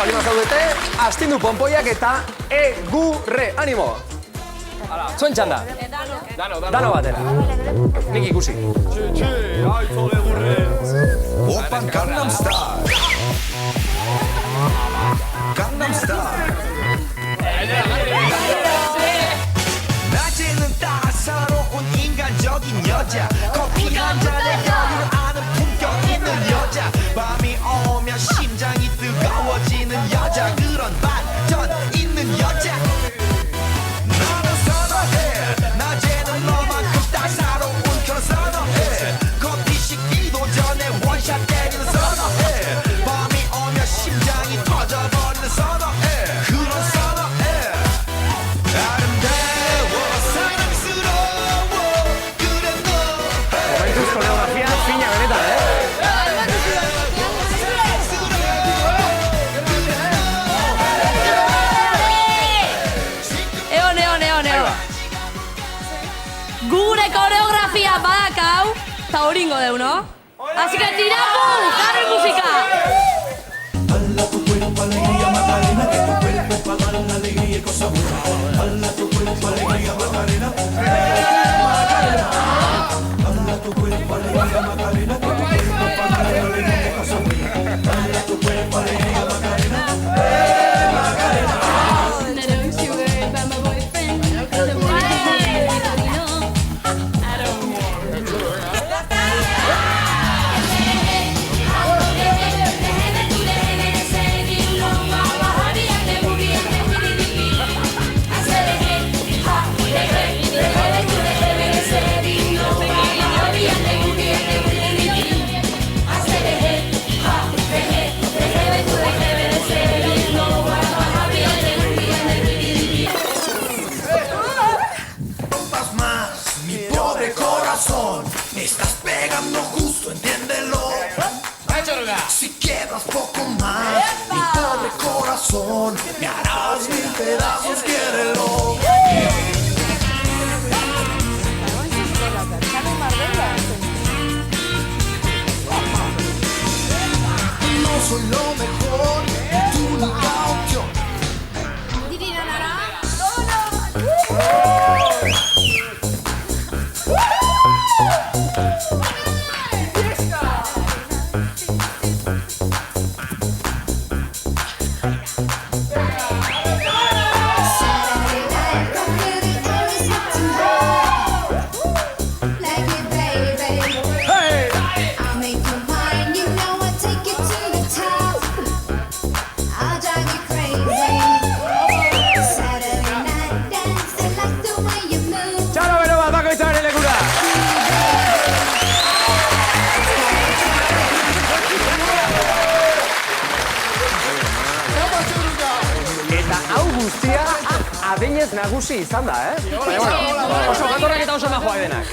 bali mazaudete, astindu ponpoiak eta egurre. Animo! Zuen txanda. Dano batera. Nik ikusi. Open Gangnam Style. Gangnam Style. 낮에는 따사로운 인간적인 여자 커피 한 잔에 여유를 아는 품격 있는 여자 밤이 오면 심장이 뜨거워지는 여자 그런 반전 있는 여자 나는 선호해 낮에는 너만큼 따사로운 그런 선호해 커피 식기도 전에 원샷 때리는 선호해 밤이 오면 심장이 터져버리는 선호해 그런 선호해 아름다워 사랑스러워 그래 너 Momentuz koreografia fina benetan, Egon. Gure koreografia badakau, eta horingo deu, no? Así que tirapu, jarri musika! Estás pegando justo, entiéndelo. Si quedas poco más, mi pobre corazón, me harás mil pedazos, quiérelo. No soy lo mejor, tú la opción. Adinez nagusi izan da, Oso gatorrak eta oso majoak denak.